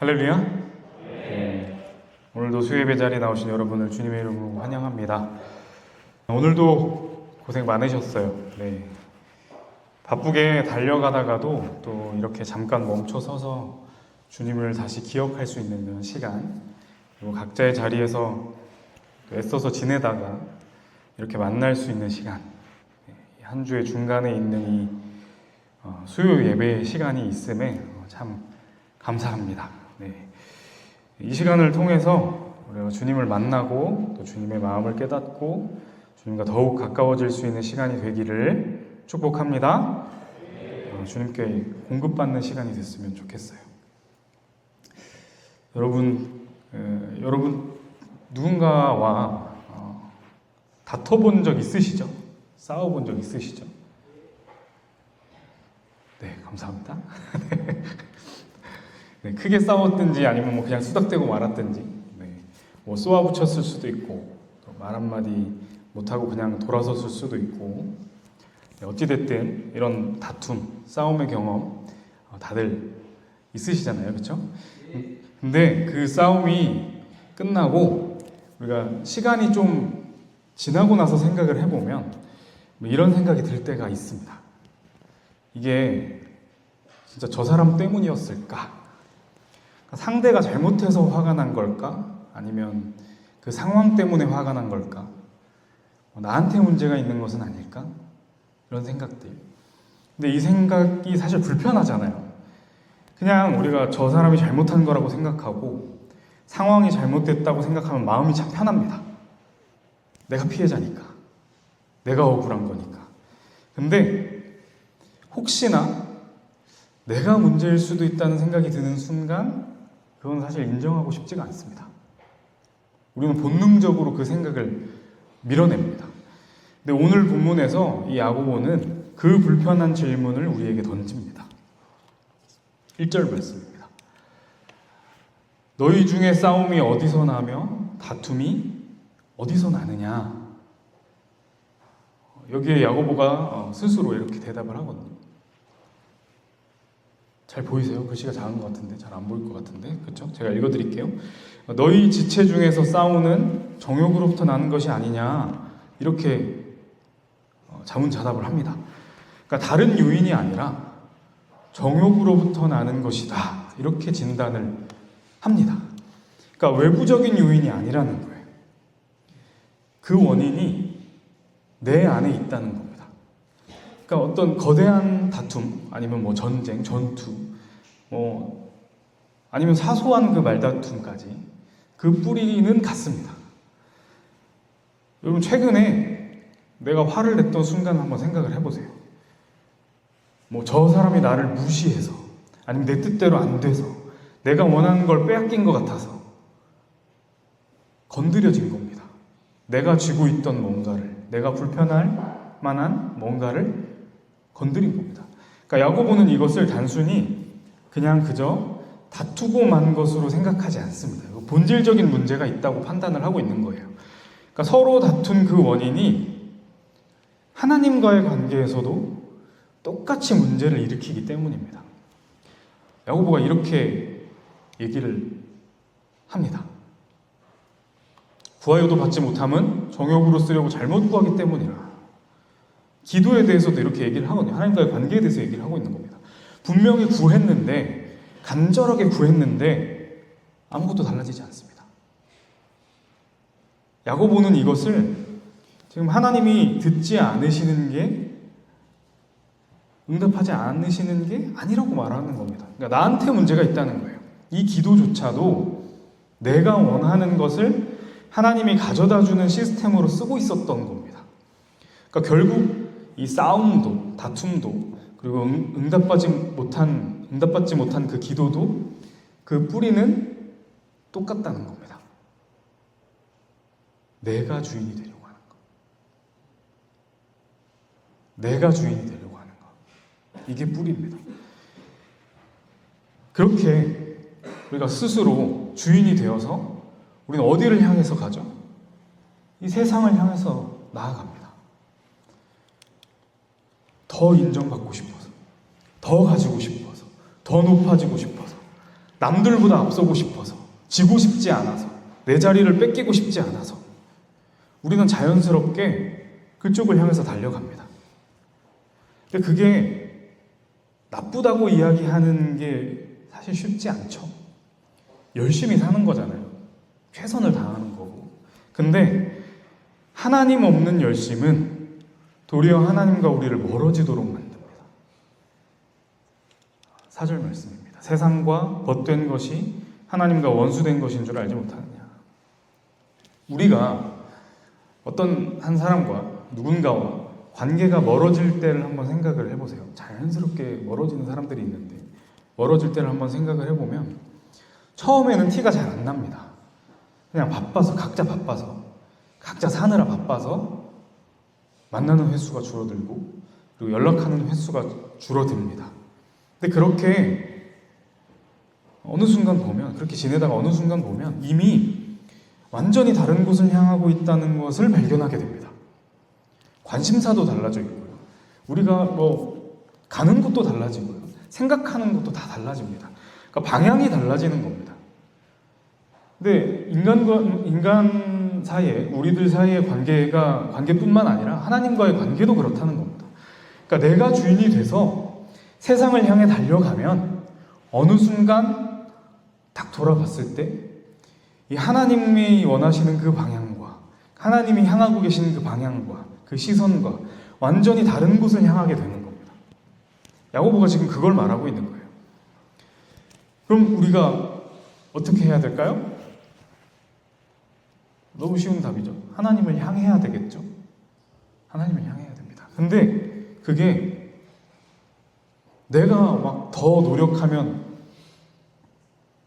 할렐루야. 오늘도 수요예배 자리에 나오신 여러분을 주님의 이름으로 환영합니다. 오늘도 고생 많으셨어요. 네. 바쁘게 달려가다가도 또 이렇게 잠깐 멈춰 서서 주님을 다시 기억할 수 있는 그런 시간, 그리고 각자의 자리에서 애써서 지내다가 이렇게 만날 수 있는 시간, 한 주의 중간에 있는 이 수요 예배 시간이 있음에 참 감사합니다. 네. 이 시간을 통해서 우리가 주님을 만나고 또 주님의 마음을 깨닫고 주님과 더욱 가까워질 수 있는 시간이 되기를 축복합니다. 주님께 공급받는 시간이 됐으면 좋겠어요. 여러분 누군가와 다퉈본 적 있으시죠? 싸워본 적 있으시죠? 네, 감사합니다. 네, 크게 싸웠든지 아니면 뭐 그냥 수닥대고 말았든지, 뭐 쏘아붙였을 수도 있고, 말 한마디 못하고 그냥 돌아섰을 수도 있고, 어찌됐든 이런 다툼, 싸움의 경험 다들 있으시잖아요, 그렇죠? 근데 그 싸움이 끝나고 우리가 시간이 좀 지나고 나서 생각을 해보면 이런 생각이 들 때가 있습니다. 이게 진짜 저 사람 때문이었을까? 상대가 잘못해서 화가 난 걸까? 아니면 그 상황 때문에 화가 난 걸까? 나한테 문제가 있는 것은 아닐까? 이런 생각들. 근데 이 생각이 사실 불편하잖아요. 그냥 우리가 저 사람이 잘못한 거라고 생각하고 상황이 잘못됐다고 생각하면 마음이 참 편합니다. 내가 피해자니까. 내가 억울한 거니까. 근데 혹시나 내가 문제일 수도 있다는 생각이 드는 순간 그건 사실 인정하고 싶지가 않습니다. 우리는 본능적으로 그 생각을 밀어냅니다. 근데 오늘 본문에서 이 야고보는 그 불편한 질문을 우리에게 던집니다. 1절 말씀입니다. 너희 중에 싸움이 어디서 나며 다툼이 어디서 나느냐? 여기에 야고보가 스스로 이렇게 대답을 하거든요. 잘 보이세요? 글씨가 작은 것 같은데 잘 안 보일 것 같은데, 그렇죠? 제가 읽어드릴게요. 너희 지체 중에서 싸우는 정욕으로부터 나는 것이 아니냐, 이렇게 자문자답을 합니다. 그러니까 다른 요인이 아니라 정욕으로부터 나는 것이다, 이렇게 진단을 합니다. 그러니까 외부적인 요인이 아니라는 거예요. 그 원인이 내 안에 있다는 겁니다. 그러니까 어떤 거대한 다툼, 아니면 뭐 전쟁, 전투, 아니면 사소한 그 말다툼까지 그 뿌리는 같습니다. 여러분, 최근에 내가 화를 냈던 순간 한번 생각을 해보세요. 저 사람이 나를 무시해서, 아니면 내 뜻대로 안 돼서, 내가 원하는 걸 빼앗긴 것 같아서 건드려진 겁니다. 내가 쥐고 있던 뭔가를, 내가 불편할 만한 뭔가를 건드린 겁니다. 그러니까 야고보는 이것을 단순히 그냥 그저 다투고 만 것으로 생각하지 않습니다. 본질적인 문제가 있다고 판단을 하고 있는 거예요. 그러니까 서로 다툰 그 원인이 하나님과의 관계에서도 똑같이 문제를 일으키기 때문입니다. 야고보가 이렇게 얘기를 합니다. 구하여도 받지 못함은 정욕으로 쓰려고 잘못 구하기 때문이라. 기도에 대해서도 이렇게 얘기를 하거든요. 하나님과의 관계에 대해서 얘기를 하고 있는 겁니다. 분명히 구했는데, 간절하게 구했는데 아무것도 달라지지 않습니다. 야고보는 이것을 지금 하나님이 듣지 않으시는 게, 응답하지 않으시는 게 아니라고 말하는 겁니다. 그러니까 나한테 문제가 있다는 거예요. 이 기도조차도 내가 원하는 것을 하나님이 가져다주는 시스템으로 쓰고 있었던 겁니다. 그러니까 결국 이 싸움도, 다툼도, 그리고 응답받지 못한 그 기도도 그 뿌리는 똑같다는 겁니다. 내가 주인이 되려고 하는 것. 내가 주인이 되려고 하는 것. 이게 뿌리입니다. 그렇게 우리가 스스로 주인이 되어서 우리는 어디를 향해서 가죠? 이 세상을 향해서 나아갑니다. 더 인정받고 싶어서, 더 가지고 싶어서, 더 높아지고 싶어서, 남들보다 앞서고 싶어서, 지고 싶지 않아서, 내 자리를 뺏기고 싶지 않아서 우리는 자연스럽게 그쪽을 향해서 달려갑니다. 근데 그게 나쁘다고 이야기하는 게 사실 쉽지 않죠. 열심히 사는 거잖아요. 최선을 다하는 거고. 근데 하나님 없는 열심은 도리어 하나님과 우리를 멀어지도록 만듭니다. 4절 말씀입니다. 세상과 벗된 것이 하나님과 원수된 것인 줄 알지 못하느냐. 우리가 어떤 한 사람과 누군가와 관계가 멀어질 때를 한번 생각을 해보세요. 자연스럽게 멀어지는 사람들이 있는데 멀어질 때를 한번 생각을 해보면 처음에는 티가 잘 안 납니다. 그냥 바빠서, 각자 사느라 바빠서 만나는 횟수가 줄어들고 그리고 연락하는 횟수가 줄어듭니다. 근데 그렇게 어느 순간 보면, 그렇게 지내다가 어느 순간 보면 이미 완전히 다른 곳을 향하고 있다는 것을 발견하게 됩니다. 관심사도 달라져 있고요. 우리가 가는 곳도 달라지고요. 생각하는 것도 다 달라집니다. 그러니까 방향이 달라지는 겁니다. 근데 인간 사이에, 우리들 사이의 관계뿐만 아니라 하나님과의 관계도 그렇다는 겁니다. 그러니까 내가 주인이 돼서 세상을 향해 달려가면 어느 순간 딱 돌아봤을 때 이 하나님이 원하시는 그 방향과 하나님이 향하고 계시는 그 방향과 그 시선과 완전히 다른 곳을 향하게 되는 겁니다. 야고보가 지금 그걸 말하고 있는 거예요. 그럼 우리가 어떻게 해야 될까요? 너무 쉬운 답이죠. 하나님을 향해야 되겠죠. 하나님을 향해야 됩니다. 근데 그게 내가 막 더 노력하면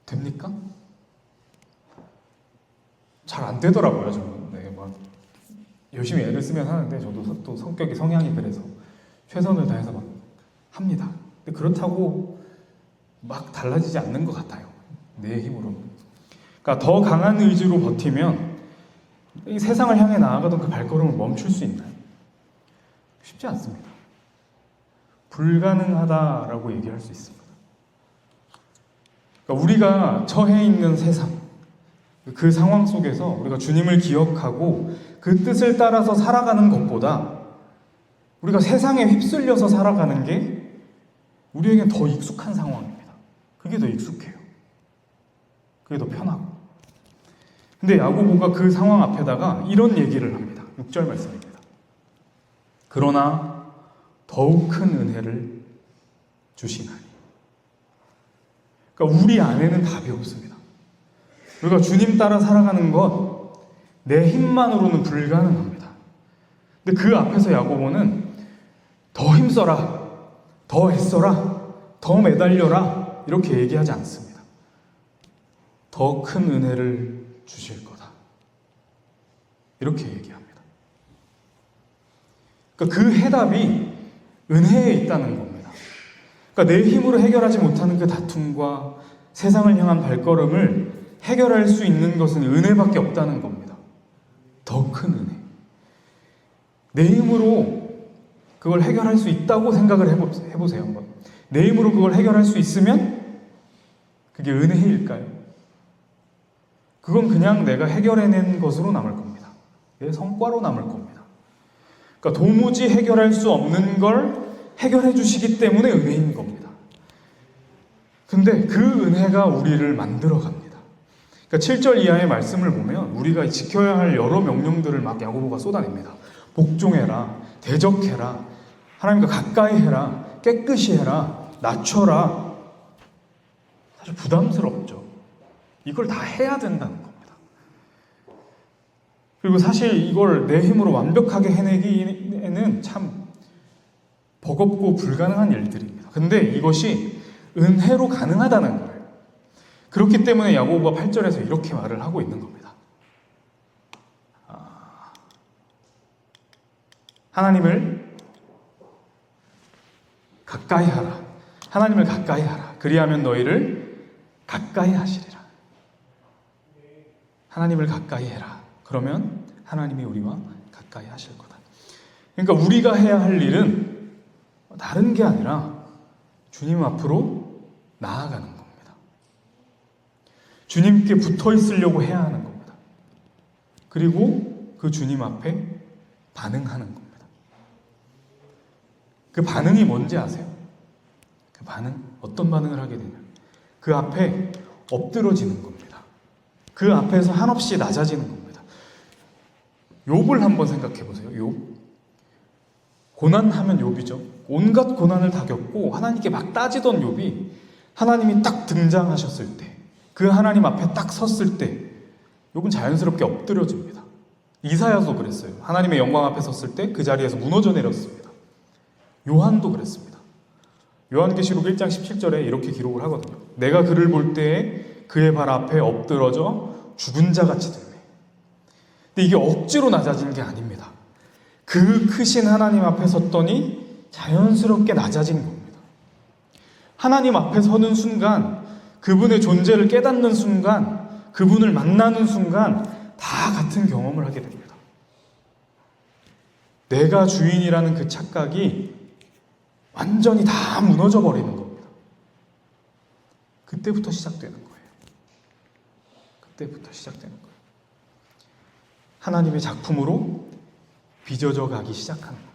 됩니까? 잘 안 되더라고요, 저는. 네, 막 열심히 애를 쓰면 하는데 저도 또 성향이 그래서 최선을 다해서 막 합니다. 근데 그렇다고 막 달라지지 않는 것 같아요. 내 힘으로는. 그러니까 더 강한 의지로 버티면 이 세상을 향해 나아가던 그 발걸음을 멈출 수 있나요? 쉽지 않습니다. 불가능하다라고 얘기할 수 있습니다. 그러니까 우리가 처해 있는 세상, 그 상황 속에서 우리가 주님을 기억하고 그 뜻을 따라서 살아가는 것보다 우리가 세상에 휩쓸려서 살아가는 게 우리에겐 더 익숙한 상황입니다. 그게 더 익숙해요. 그게 더 편하고. 근데 야고보가 그 상황 앞에다가 이런 얘기를 합니다. 6절 말씀입니다. 그러나 더욱 큰 은혜를 주시나니. 그러니까 우리 안에는 답이 없습니다. 우리가 주님 따라 살아가는 것 내 힘만으로는 불가능합니다. 근데 그 앞에서 야고보는 더 힘써라, 더 애써라, 더 매달려라 이렇게 얘기하지 않습니다. 더 큰 은혜를 주실 거다. 이렇게 얘기합니다. 그러니까 그 해답이 은혜에 있다는 겁니다. 그러니까 내 힘으로 해결하지 못하는 그 다툼과 세상을 향한 발걸음을 해결할 수 있는 것은 은혜밖에 없다는 겁니다. 더 큰 은혜. 내 힘으로 그걸 해결할 수 있다고 생각을 해보세요. 한번. 내 힘으로 그걸 해결할 수 있으면 그게 은혜일까요? 그건 그냥 내가 해결해낸 것으로 남을 겁니다. 내 성과로 남을 겁니다. 그러니까 도무지 해결할 수 없는 걸 해결해 주시기 때문에 은혜인 겁니다. 근데 그 은혜가 우리를 만들어 갑니다. 그러니까 7절 이하의 말씀을 보면 우리가 지켜야 할 여러 명령들을 막 야고보가 쏟아냅니다. 복종해라, 대적해라, 하나님과 가까이 해라, 깨끗이 해라, 낮춰라. 사실 부담스럽죠. 이걸 다 해야 된다는 겁니다. 그리고 사실 이걸 내 힘으로 완벽하게 해내기에는 참 버겁고 불가능한 일들입니다. 근데 이것이 은혜로 가능하다는 거예요. 그렇기 때문에 야고보가 8절에서 이렇게 말을 하고 있는 겁니다. 하나님을 가까이 하라. 하나님을 가까이 하라. 그리하면 너희를 가까이 하시리라. 하나님을 가까이 해라. 그러면 하나님이 우리와 가까이 하실 거다. 그러니까 우리가 해야 할 일은 다른 게 아니라 주님 앞으로 나아가는 겁니다. 주님께 붙어 있으려고 해야 하는 겁니다. 그리고 그 주님 앞에 반응하는 겁니다. 그 반응이 뭔지 아세요? 그 반응, 어떤 반응을 하게 되냐? 그 앞에 엎드러지는 겁니다. 그 앞에서 한없이 낮아지는 겁니다. 욥을 한번 생각해 보세요. 욥. 고난하면 욥이죠. 온갖 고난을 다 겪고 하나님께 막 따지던 욥이 하나님이 딱 등장하셨을 때, 그 하나님 앞에 딱 섰을 때 욥은 자연스럽게 엎드려집니다. 이사야도 그랬어요. 하나님의 영광 앞에 섰을 때 그 자리에서 무너져 내렸습니다. 요한도 그랬습니다. 요한계시록 1장 17절에 이렇게 기록을 하거든요. 내가 그를 볼 때에 그의 발 앞에 엎드러져 죽은 자같이 되네. 근데 이게 억지로 낮아진 게 아닙니다. 그 크신 하나님 앞에 섰더니 자연스럽게 낮아진 겁니다. 하나님 앞에 서는 순간, 그분의 존재를 깨닫는 순간, 그분을 만나는 순간 다 같은 경험을 하게 됩니다. 내가 주인이라는 그 착각이 완전히 다 무너져 버리는 겁니다. 그때부터 시작되는 거예요. 그때부터 시작되는 거예요. 하나님의 작품으로 빚어져 가기 시작하는 겁니다.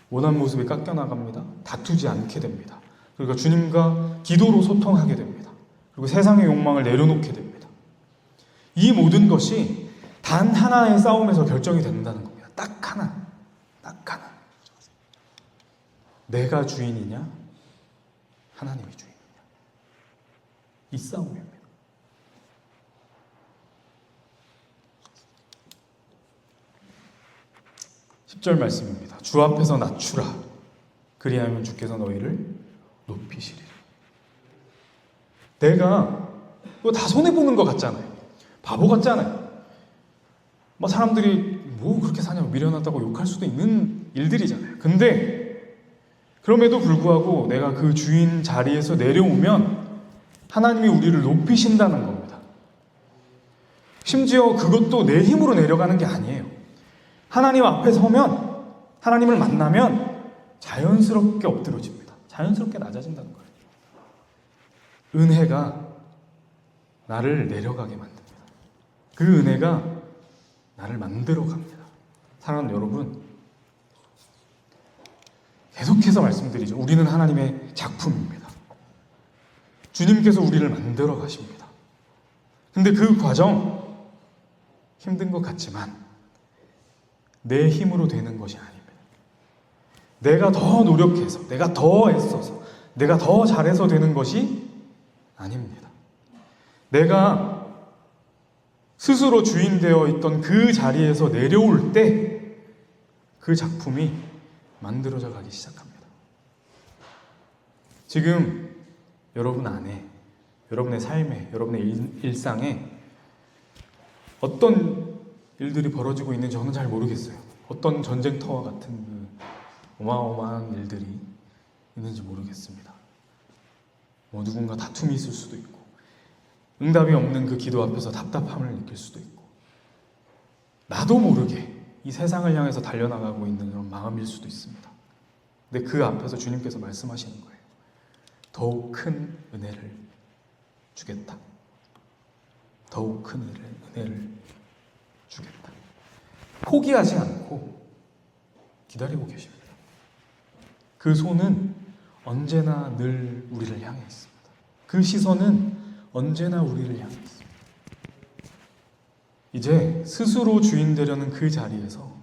원한 모습이 깎여나갑니다. 다투지 않게 됩니다. 그러니까 주님과 기도로 소통하게 됩니다. 그리고 세상의 욕망을 내려놓게 됩니다. 이 모든 것이 단 하나의 싸움에서 결정이 된다는 겁니다. 딱 하나. 딱 하나. 내가 주인이냐? 하나님이 주인이냐? 이 싸움입니다. 10절 말씀입니다. 주 앞에서 낮추라. 그리하면 주께서 너희를 높이시리라. 내가 이거 다 손해보는 것 같잖아요. 바보 같잖아요. 뭐 사람들이 뭐 그렇게 사냐고 미련하다고 욕할 수도 있는 일들이잖아요. 근데 그럼에도 불구하고 내가 그 주인 자리에서 내려오면 하나님이 우리를 높이신다는 겁니다. 심지어 그것도 내 힘으로 내려가는 게 아니에요. 하나님 앞에 서면, 하나님을 만나면 자연스럽게 엎드러집니다. 자연스럽게 낮아진다는 거예요. 은혜가 나를 내려가게 만듭니다. 그 은혜가 나를 만들어 갑니다. 사랑하는 여러분, 계속해서 말씀드리죠. 우리는 하나님의 작품입니다. 주님께서 우리를 만들어 가십니다. 근데 그 과정 힘든 것 같지만 내 힘으로 되는 것이 아닙니다. 내가 더 노력해서, 내가 더 애써서, 내가 더 잘해서 되는 것이 아닙니다. 내가 스스로 주인 되어 있던 그 자리에서 내려올 때 그 작품이 만들어져 가기 시작합니다. 지금 여러분 안에, 여러분의 삶에, 여러분의 일상에 어떤 일들이 벌어지고 있는지 저는 잘 모르겠어요. 어떤 전쟁터와 같은 그 어마어마한 일들이 있는지 모르겠습니다. 뭐 누군가 다툼이 있을 수도 있고, 응답이 없는 그 기도 앞에서 답답함을 느낄 수도 있고, 나도 모르게 이 세상을 향해서 달려나가고 있는 그런 마음일 수도 있습니다. 근데 그 앞에서 주님께서 말씀하시는 거예요. 더욱 큰 은혜를 주겠다. 더욱 큰 은혜를 주겠다. 포기하지 않고 기다리고 계십니다. 그 손은 언제나 늘 우리를 향해 있습니다. 그 시선은 언제나 우리를 향해 있습니다. 이제 스스로 주인 되려는 그 자리에서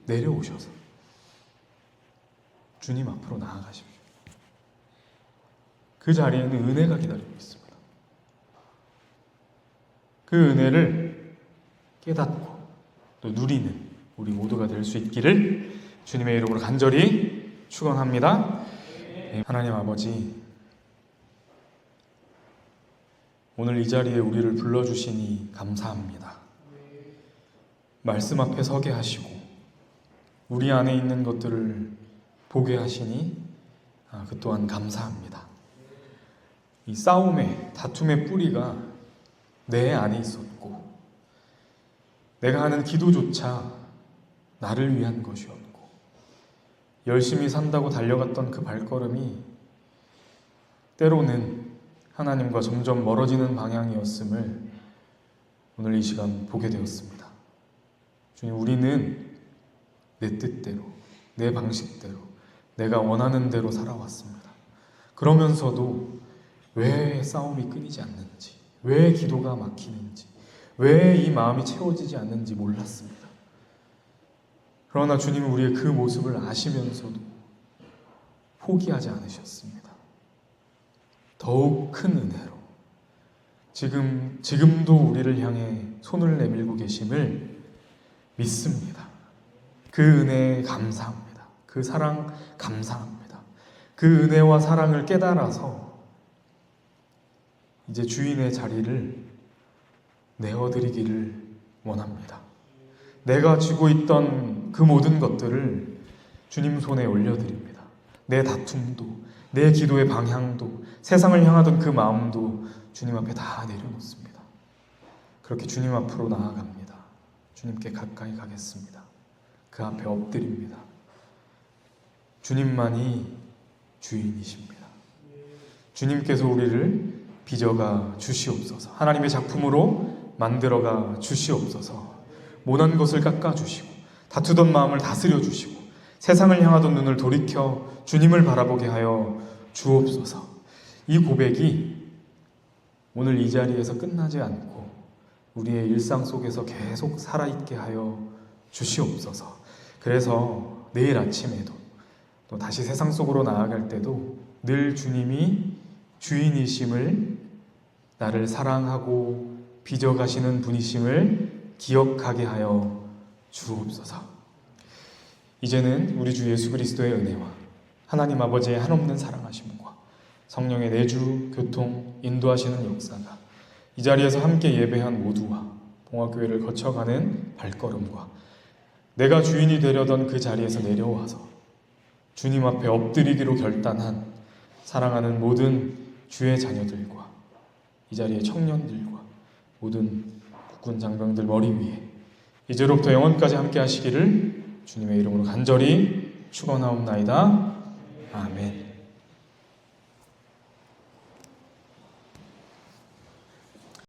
내려오셔서 주님 앞으로 나아가십시오. 그 자리에는 은혜가 기다리고 있습니다. 그 은혜를 깨닫고 또 누리는 우리 모두가 될 수 있기를 주님의 이름으로 간절히 축원합니다. 하나님 아버지, 오늘 이 자리에 우리를 불러주시니 감사합니다. 말씀 앞에 서게 하시고 우리 안에 있는 것들을 보게 하시니 그 또한 감사합니다. 이 싸움의, 다툼의 뿌리가 내 안에 있었고 내가 하는 기도조차 나를 위한 것이었고 열심히 산다고 달려갔던 그 발걸음이 때로는 하나님과 점점 멀어지는 방향이었음을 오늘 이 시간 보게 되었습니다. 주님, 우리는 내 뜻대로, 내 방식대로, 내가 원하는 대로 살아왔습니다. 그러면서도 왜 싸움이 끊이지 않는지, 왜 기도가 막히는지, 왜 이 마음이 채워지지 않는지 몰랐습니다. 그러나 주님은 우리의 그 모습을 아시면서도 포기하지 않으셨습니다. 더욱 큰 은혜로 지금도 우리를 향해 손을 내밀고 계심을 믿습니다. 그 은혜에 감사합니다. 그 사랑 감사합니다. 그 은혜와 사랑을 깨달아서 이제 주인의 자리를 내어드리기를 원합니다. 내가 쥐고 있던 그 모든 것들을 주님 손에 올려드립니다. 내 다툼도, 내 기도의 방향도, 세상을 향하던 그 마음도 주님 앞에 다 내려놓습니다. 그렇게 주님 앞으로 나아갑니다. 주님께 가까이 가겠습니다. 그 앞에 엎드립니다. 주님만이 주인이십니다. 주님께서 우리를 빚어가 주시옵소서. 하나님의 작품으로 만들어가 주시옵소서. 모난 것을 깎아주시고 다투던 마음을 다스려 주시고 세상을 향하던 눈을 돌이켜 주님을 바라보게 하여 주옵소서. 이 고백이 오늘 이 자리에서 끝나지 않고 우리의 일상 속에서 계속 살아있게 하여 주시옵소서. 그래서 내일 아침에도 또 다시 세상 속으로 나아갈 때도 늘 주님이 주인이심을, 나를 사랑하고 빚어가시는 분이심을 기억하게 하여 주옵소서. 이제는 우리 주 예수 그리스도의 은혜와 하나님 아버지의 한없는 사랑하심과 성령의 내주, 교통, 인도하시는 역사가 이 자리에서 함께 예배한 모두와 봉화교회를 거쳐가는 발걸음과 내가 주인이 되려던 그 자리에서 내려와서 주님 앞에 엎드리기로 결단한 사랑하는 모든 주의 자녀들과 이 자리의 청년들과 모든 국군 장병들 머리 위에 이제로부터 영원까지 함께 하시기를 주님의 이름으로 간절히 축원하옵나이다. 아멘.